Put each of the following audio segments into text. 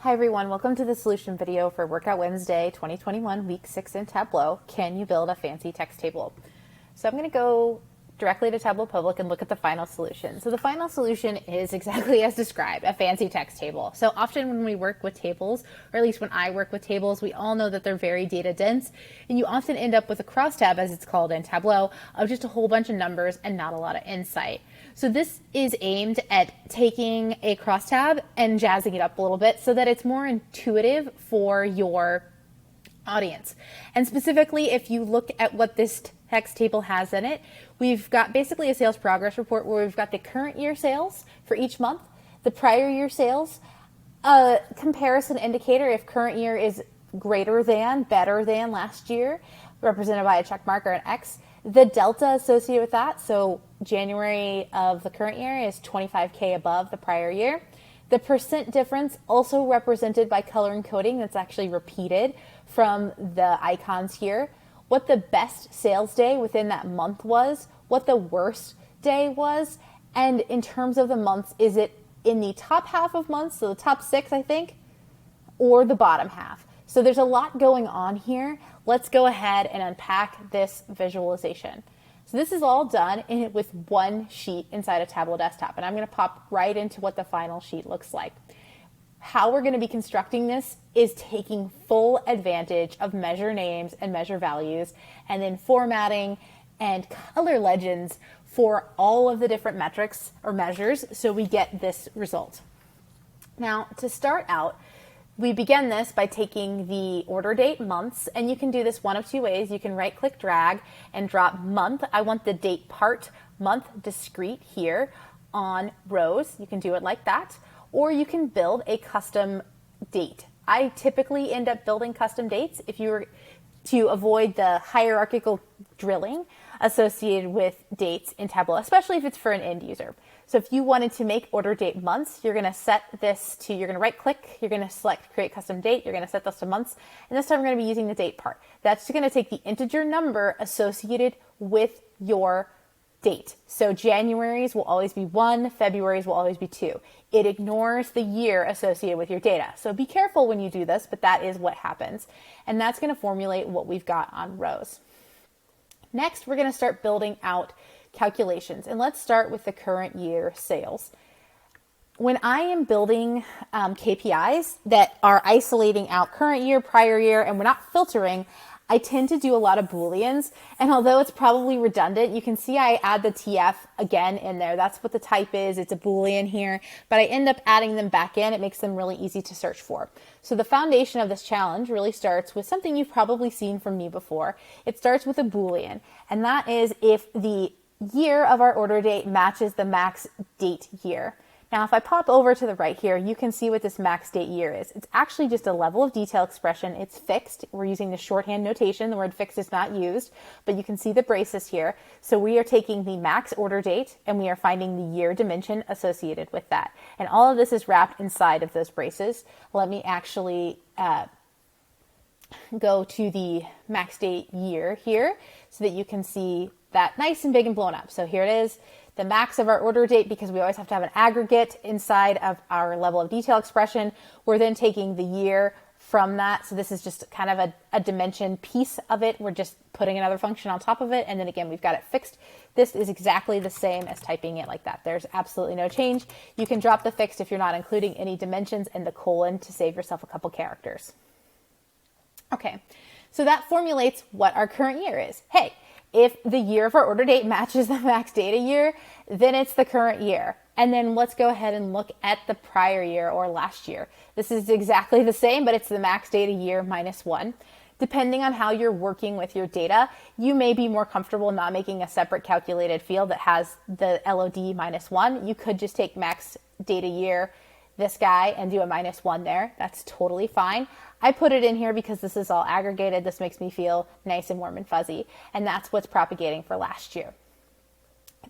Hi everyone, welcome to the solution video for Workout Wednesday 2021, week 6 in Tableau. Can you build a fancy text table? So I'm going to go directly to Tableau Public and look at the final solution. So the final solution is exactly as described, a fancy text table. So often when we work with tables, or at least when I work with tables, we all know that they're very data dense, and you often end up with a crosstab, as it's called in Tableau, of just a whole bunch of numbers and not a lot of insight. So this is aimed at taking a crosstab and jazzing it up a little bit so that it's more intuitive for your audience. And specifically, if you look at what this text table has in it, we've got basically a sales progress report where we've got the current year sales for each month, the prior year sales, a comparison indicator if current year is greater than, better than last year, represented by a check mark or an X, the delta associated with that. So January of the current year is 25K above the prior year. The percent difference also represented by color and coding that's actually repeated from the icons here. What the best sales day within that month was, what the worst day was, and in terms of the months, is it in the top half of months, so the top 6, I think, or the bottom half. So there's a lot going on here. Let's go ahead and unpack this visualization. So this is all done with one sheet inside a Tableau desktop, and I'm going to pop right into what the final sheet looks like. How we're going to be constructing this is taking full advantage of measure names and measure values, and then formatting and color legends for all of the different metrics or measures so we get this result. Now, to start out, we begin this by taking the order date months, and you can do this one of two ways. You can right click drag and drop month. I want the date part month discrete here on rows. You can do it like that, or you can build a custom date. I typically end up building custom dates if you were to avoid the hierarchical drilling associated with dates in Tableau, especially if it's for an end user. So if you wanted to make order date months, you're going to set this to, you're going to right click, you're going to select create custom date, you're going to set this to months, and this time we're going to be using the date part. That's going to take the integer number associated with your date. So January's will always be 1, February's will always be 2. It ignores the year associated with your data. So be careful when you do this, but that is what happens. And that's going to formulate what we've got on rows. Next, we're going to start building out calculations, and let's start with the current year sales. When I am building KPIs that are isolating out current year, prior year, and we're not filtering, I tend to do a lot of Booleans, and although it's probably redundant, you can see I add the TF again in there. That's what the type is. It's a Boolean here, but I end up adding them back in. It makes them really easy to search for. So the foundation of this challenge really starts with something you've probably seen from me before. It starts with a Boolean, and that is if the year of our order date matches the max date year. Now, if I pop over to the right here, you can see what this max date year is. It's actually just a level of detail expression. It's fixed. We're using the shorthand notation. The word fixed is not used, but you can see the braces here. So we are taking the max order date and we are finding the year dimension associated with that. And all of this is wrapped inside of those braces. Let me actually go to the max date year here so that you can see that nice and big and blown up. So here it is. The max of our order date, because we always have to have an aggregate inside of our level of detail expression. We're then taking the year from that. So this is just kind of a dimension piece of it. We're just putting another function on top of it. And then again, we've got it fixed. This is exactly the same as typing it like that. There's absolutely no change. You can drop the fixed if you're not including any dimensions and the colon to save yourself a couple characters. Okay, so that formulates what our current year is. Hey, if the year of our order date matches the max data year, then it's the current year. And then let's go ahead and look at the prior year or last year. This is exactly the same, but it's the max data year minus 1. Depending on how you're working with your data, you may be more comfortable not making a separate calculated field that has the LOD minus 1. You could just take max data year, this guy, and do a minus 1 there. That's totally fine. I put it in here because this is all aggregated. This makes me feel nice and warm and fuzzy, and that's what's propagating for last year.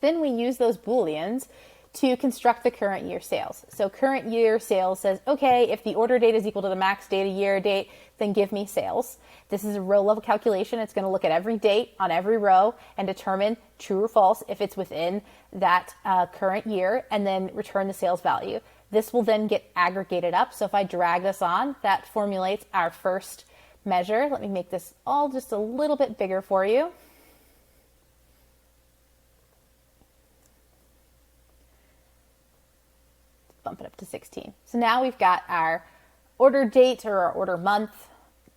Then we use those Booleans to construct the current year sales. So current year sales says, okay, if the order date is equal to the max data year date, then give me sales. This is a row level calculation. It's going to look at every date on every row and determine true or false if it's within that current year, and then return the sales value. This will then get aggregated up. So if I drag this on, that formulates our first measure. Let me make this all just a little bit bigger for you. Bump it up to 16. So now we've got our order date or our order month,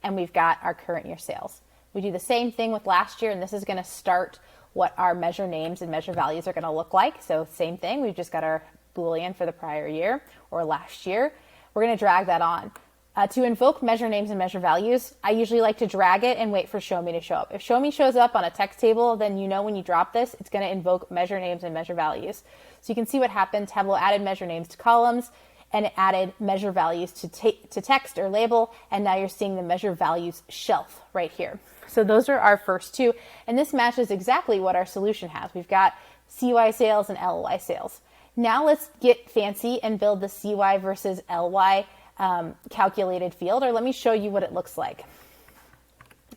and we've got our current year sales. We do the same thing with last year, and this is going to start what our measure names and measure values are going to look like. So same thing, we've just got our Boolean for the prior year or last year. We're going to drag that on. To invoke measure names and measure values, I usually like to drag it and wait for show me to show up. If show me shows up on a text table, then you know when you drop this, it's going to invoke measure names and measure values. So you can see what happened. Tableau added measure names to columns, and it added measure values to text or label, and now you're seeing the measure values shelf right here. So those are our first two, and this matches exactly what our solution has. We've got CY sales and LY sales. Now let's get fancy and build the CY versus LY calculated field, or let me show you what it looks like.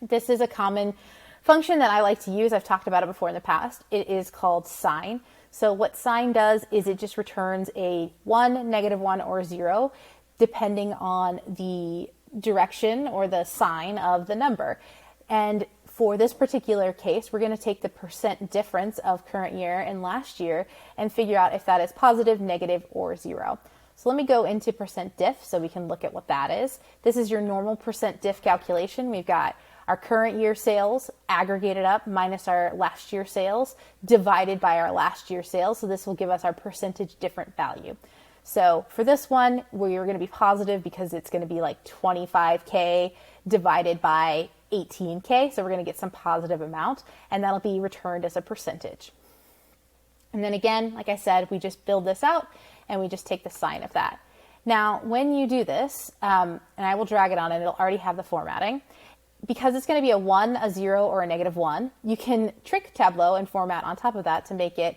This is a common function that I like to use. I've talked about it before in the past. It is called sign. So what sign does is it just returns a 1, -1, or 0, depending on the direction or the sign of the number. And for this particular case, we're going to take the percent difference of current year and last year and figure out if that is positive, negative, or 0. So let me go into percent diff so we can look at what that is. This is your normal percent diff calculation. We've got our current year sales aggregated up minus our last year sales divided by our last year sales. So this will give us our percentage different value. So for this one, we're going to be positive because it's going to be like 25K divided by 18K. So we're going to get some positive amount, and that'll be returned as a percentage. And then again, like I said, we just build this out and we just take the sign of that. Now, when you do this, and I will drag it on and it'll already have the formatting, because it's going to be a 1, a 0, or a -1, you can trick Tableau and format on top of that to make it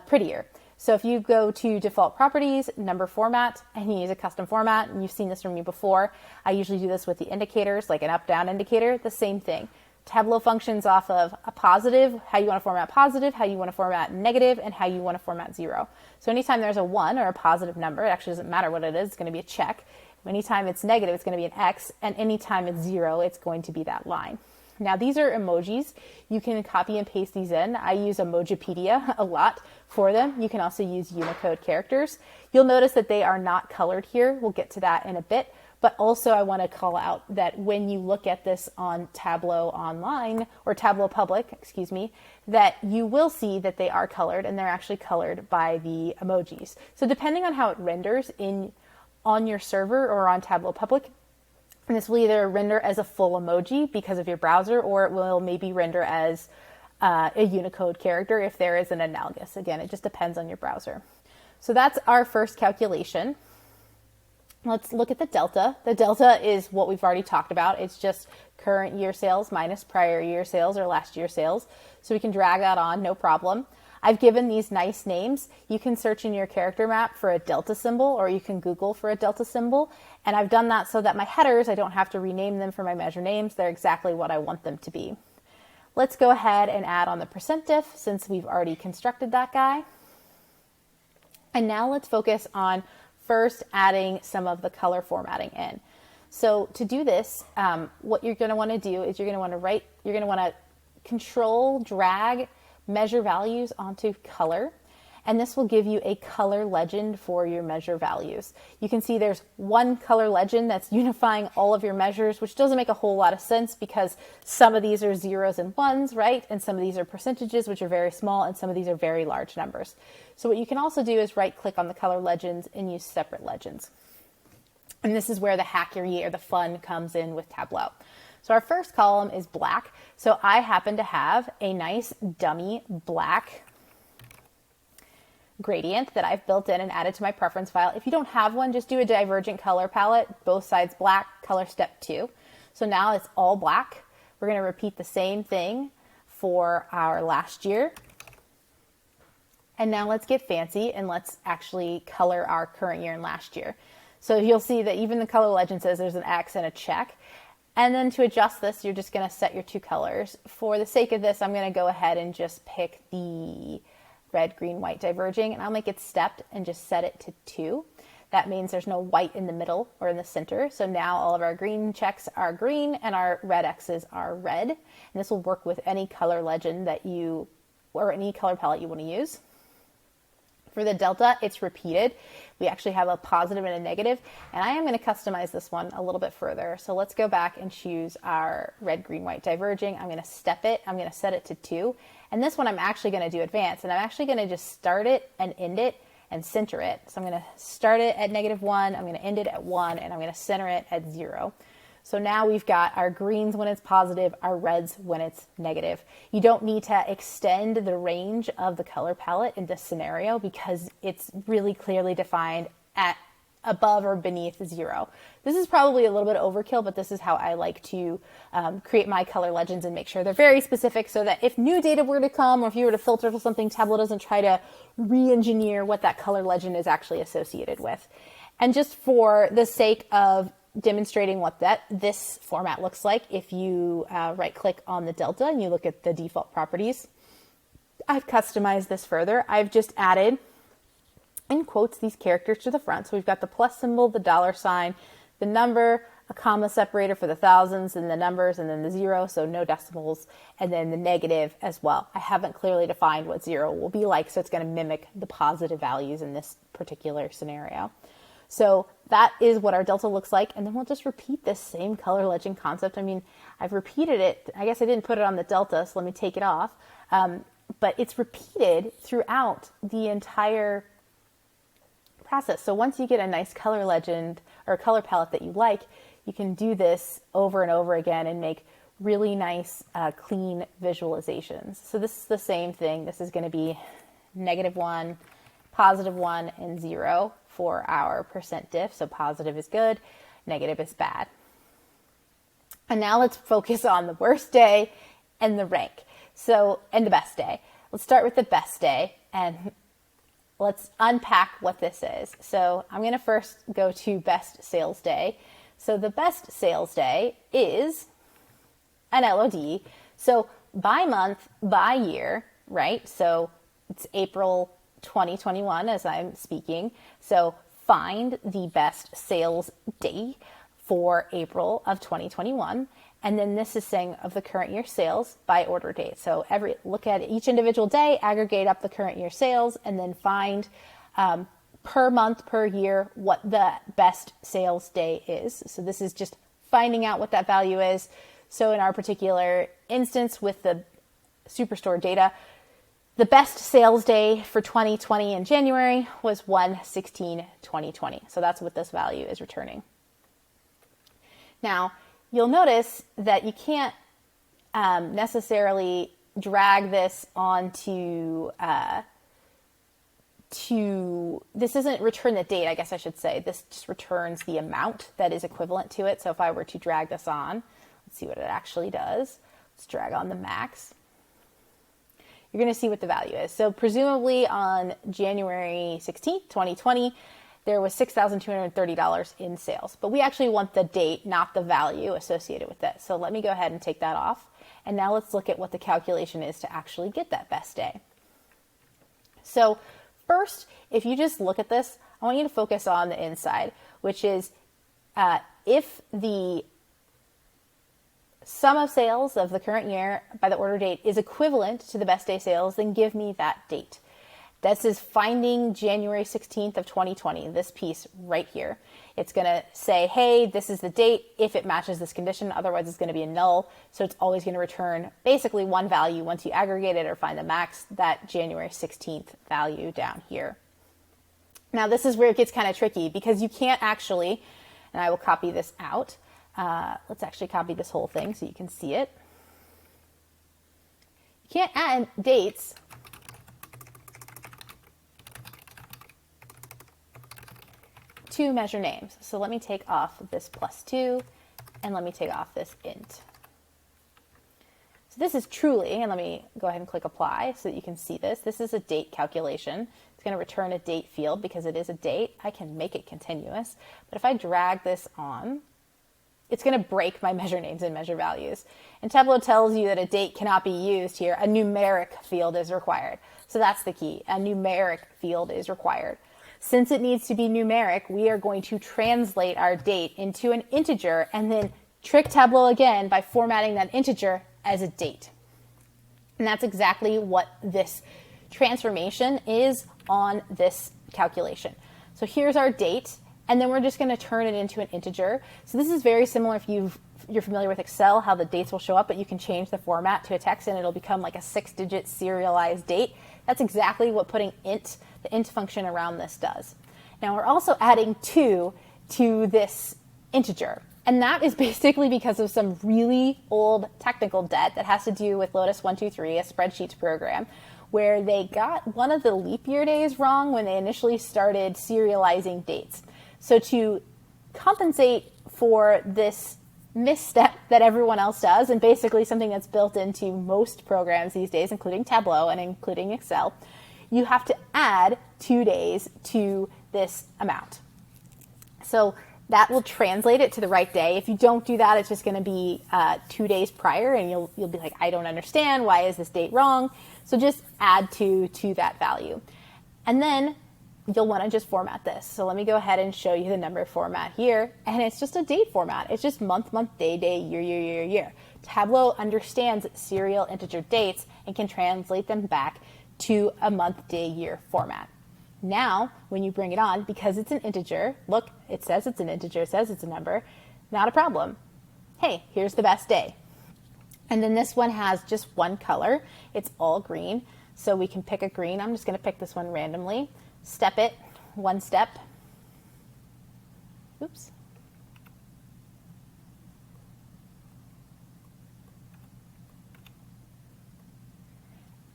prettier. So if you go to default properties, number format, and you use a custom format, and you've seen this from me before, I usually do this with the indicators, like an up-down indicator, the same thing. Tableau functions off of a positive, how you want to format positive, how you want to format negative, and how you want to format 0. So anytime there's a 1 or a positive number, it actually doesn't matter what it is, it's going to be a check. Anytime it's negative, it's going to be an X, and anytime it's 0, it's going to be that line. Now, these are emojis. You can copy and paste these in. I use Emojipedia a lot for them. You can also use Unicode characters. You'll notice that they are not colored here. We'll get to that in a bit. But also I want to call out that when you look at this on Tableau online, or Tableau Public, excuse me, that you will see that they are colored, and they're actually colored by the emojis. So depending on how it renders on your server or on Tableau Public, and this will either render as a full emoji because of your browser, or it will maybe render as a Unicode character if there is an analogous. Again, it just depends on your browser. So that's our first calculation. Let's look at the delta. The delta is what we've already talked about. It's just current year sales minus prior year sales or last year sales. So we can drag that on, no problem. I've given these nice names. You can search in your character map for a delta symbol, or you can Google for a delta symbol. And I've done that so that my headers, I don't have to rename them for my measure names. They're exactly what I want them to be. Let's go ahead and add on the percent diff since we've already constructed that guy. And now let's focus on first adding some of the color formatting in. So to do this, what you're going to want to do is you're going to want to control drag measure values onto color, and this will give you a color legend for your measure values. You can see there's one color legend that's unifying all of your measures, which doesn't make a whole lot of sense because some of these are 0s and 1s, right? And some of these are percentages, which are very small, and some of these are very large numbers. So what you can also do is right click on the color legends and use separate legends. And this is where the hackery or the fun comes in with Tableau. So our first column is black. So I happen to have a nice dummy black gradient that I've built in and added to my preference file. If you don't have one, just do a divergent color palette, both sides black, color step 2. So now it's all black. We're going to repeat the same thing for our last year. And now let's get fancy and let's actually color our current year and last year. So you'll see that even the color legend says there's an X and a check. And then to adjust this, you're just going to set your two colors. For the sake of this, I'm going to go ahead and just pick the red, green, white diverging, and I'll make it stepped and just set it to 2. That means there's no white in the middle or in the center. So now all of our green checks are green and our red X's are red. And this will work with any color legend that you, or any color palette you want to use. For the delta, it's repeated. We actually have a positive and a negative, and I am going to customize this one a little bit further. So let's go back and choose our red, green, white diverging. I'm going to step it. I'm going to set it to 2. And this one I'm actually going to do advanced, and I'm actually going to just start it and end it and center it. So I'm going to start it at -1, I'm going to end it at 1, and I'm going to center it at 0. So now we've got our greens when it's positive, our reds when it's negative. You don't need to extend the range of the color palette in this scenario because it's really clearly defined at above or beneath 0. This is probably a little bit overkill, but this is how I like to create my color legends and make sure they're very specific so that if new data were to come or if you were to filter for something, Tableau doesn't try to re-engineer what that color legend is actually associated with. And just for the sake of demonstrating what this format looks like, if you right click on the delta and you look at the default properties, I've customized this further. I've just added in quotes these characters to the front. So we've got the plus symbol, the $sign, the number, a comma separator for the thousands and the numbers, and then the 0, so no decimals, and then the negative as well. I haven't clearly defined what 0 will be like, so it's going to mimic the positive values in this particular scenario. So that is what our delta looks like, and then we'll just repeat this same color legend concept. I mean, I've repeated it. I guess I didn't put it on the delta, so let me take it off. But it's repeated throughout the entire process. So once you get a nice color legend or a color palette that you like, you can do this over and over again and make really nice, clean visualizations. So this is the same thing. This is going to be -1, +1, and 0 for our percent diff. So positive is good, negative is bad. And now let's focus on the worst day and the rank. So, and the best day. Let's start with the best day and let's unpack what this is. So I'm going to first go to best sales day. So the best sales day is an LOD. So by month, by year, right? So it's April 2021 as I'm speaking. So find the best sales day for April of 2021. And then this is saying of the current year sales by order date. So look at each individual day, aggregate up the current year sales, and then find per month, per year, what the best sales day is. So this is just finding out what that value is. So in our particular instance with the Superstore data, the best sales day for 2020 in January was 1/16/2020. So that's what this value is returning. Now, you'll notice that you can't necessarily drag this onto this doesn't return the date, I guess I should say. This just returns the amount that is equivalent to it. So if I were to drag this on, let's see what it actually does. Let's drag on the max. You're going to see what the value is. So presumably on January 16th, 2020, there was $6,230 in sales. But we actually want the date, not the value associated with it. So let me go ahead and take that off. And now let's look at what the calculation is to actually get that best day. So first, if you just look at this, I want you to focus on the inside, which is if the sum of sales of the current year by the order date is equivalent to the best day sales, then give me that date. This is finding January 16th of 2020, this piece right here. It's going to say, hey, this is the date if it matches this condition. Otherwise, it's going to be a null. So it's always going to return basically one value once you aggregate it or find the max, that January 16th value down here. Now, this is where it gets kind of tricky because you can't actually, and I will copy this out. Let's actually copy this whole thing so you can see it. You can't add dates to measure names. So let me take off this +2 and let me take off this int. So this is truly, and let me go ahead and click apply so that you can see this. This is a date calculation. It's going to return a date field because it is a date. I can make it continuous, but if I drag this on, it's going to break my measure names and measure values. And Tableau tells you that a date cannot be used here. A numeric field is required. So that's the key. A numeric field is required. Since it needs to be numeric, we are going to translate our date into an integer and then trick Tableau again by formatting that integer as a date. And that's exactly what this transformation is on this calculation. So here's our date, and then we're just going to turn it into an integer. So this is very similar if you're familiar with Excel, how the dates will show up, but you can change the format to a text and it'll become like a 6-digit serialized date. That's exactly what putting the int function around this does. Now we're also adding 2 to this integer. And that is basically because of some really old technical debt that has to do with Lotus 123, a spreadsheets program, where they got one of the leap year days wrong when they initially started serializing dates. So to compensate for this misstep that everyone else does, and basically something that's built into most programs these days, including Tableau and including Excel, you have to add 2 days to this amount. So that will translate it to the right day. If you don't do that, it's just going to be 2 days prior, and you'll be like, I don't understand. Why is this date wrong? So just add 2 to that value. And then you'll want to just format this. So let me go ahead and show you the number format here. And it's just a date format. It's just month, month, day, day, year, year, year, year. Tableau understands serial integer dates and can translate them back to a month, day, year format. Now, when you bring it on, because it's an integer, look, it says it's an integer, it says it's a number, not a problem. Hey, here's the best day. And then this one has just one color. It's all green, so we can pick a green. I'm just going to pick this one randomly. Step it, one step. Oops.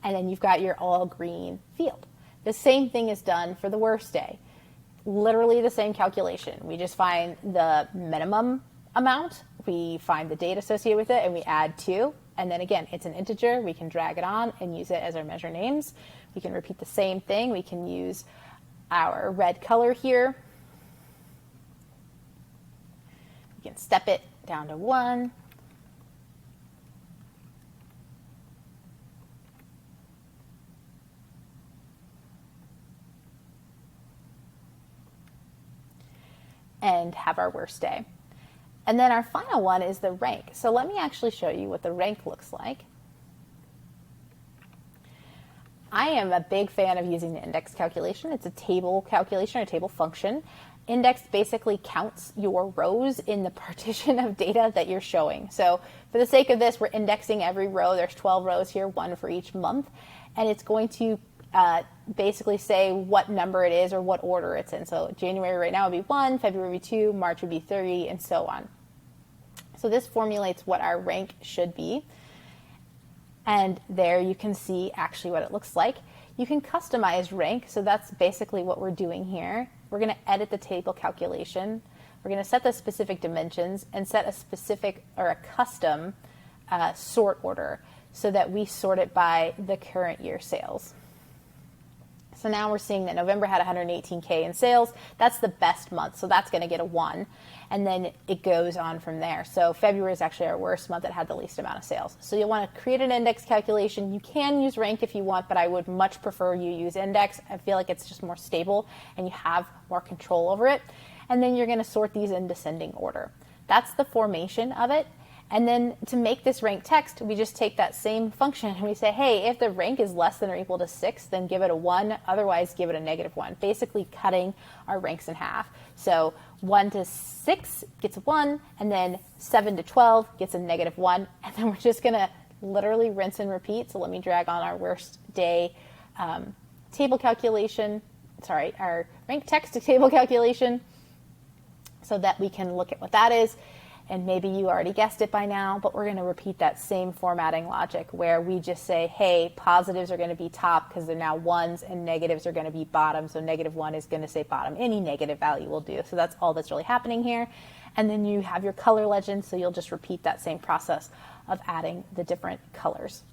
And then you've got your all green field. The same thing is done for the worst day. Literally the same calculation. We just find the minimum amount, we find the date associated with it, and we add 2. And then again, it's an integer. We can drag it on and use it as our measure names. We can repeat the same thing. We can use our red color here. We can step it down to 1. And have our worst day. And then our final one is the rank. So let me actually show you what the rank looks like. I am a big fan of using the index calculation. It's a table calculation or a table function. Index basically counts your rows in the partition of data that you're showing. So for the sake of this, we're indexing every row. There's 12 rows here, 1 for each month. And it's going to basically say what number it is or what order it's in. So January right now would be 1, February would be 2, March would be 3, and so on. So this formulates what our rank should be. And there you can see actually what it looks like. You can customize rank, so that's basically what we're doing here. We're going to edit the table calculation. We're going to set the specific dimensions and set a specific or a custom sort order so that we sort it by the current year sales. So now we're seeing that November had 118K in sales. That's the best month, so that's going to get a 1. And then it goes on from there. So February is actually our worst month that had the least amount of sales. So you'll want to create an index calculation. You can use rank if you want, but I would much prefer you use index. I feel like it's just more stable and you have more control over it. And then you're going to sort these in descending order. That's the formation of it. And then to make this rank text, we just take that same function and we say, hey, if the rank is less than or equal to 6, then give it a 1, otherwise give it a -1, basically cutting our ranks in half. So 1 to 6 gets a 1, and then 7 to 12 gets a -1, and then we're just going to literally rinse and repeat. So let me drag on our worst day table calculation, our rank text to table calculation so that we can look at what that is. And maybe you already guessed it by now, but we're going to repeat that same formatting logic where we just say, hey, positives are going to be top because they're now 1s, and negatives are going to be bottom. So -1 is going to say bottom. Any negative value will do. So that's all that's really happening here. And then you have your color legend, so you'll just repeat that same process of adding the different colors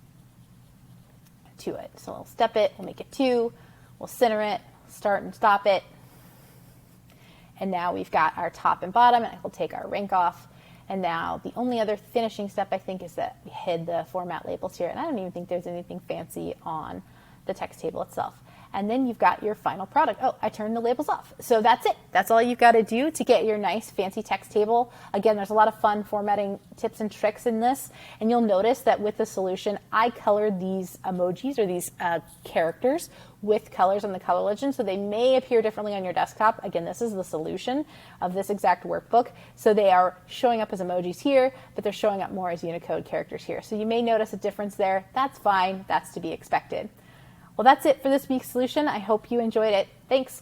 to it. So we'll step it, we'll make it 2, we'll center it, start and stop it. And now we've got our top and bottom, and we'll take our rank off. And now the only other finishing step, I think, is that we hid the format labels here. And I don't even think there's anything fancy on the text table itself. and then you've got your final product. Oh, I turned the labels off. So that's it. That's all you've got to do to get your nice fancy text table. Again, there's a lot of fun formatting tips and tricks in this, and you'll notice that with the solution, I colored these emojis or these characters with colors on the color legend, so they may appear differently on your desktop. Again, this is the solution of this exact workbook. So they are showing up as emojis here, but they're showing up more as Unicode characters here. So you may notice a difference there. That's fine. That's to be expected. Well, that's it for this week's solution. I hope you enjoyed it. Thanks.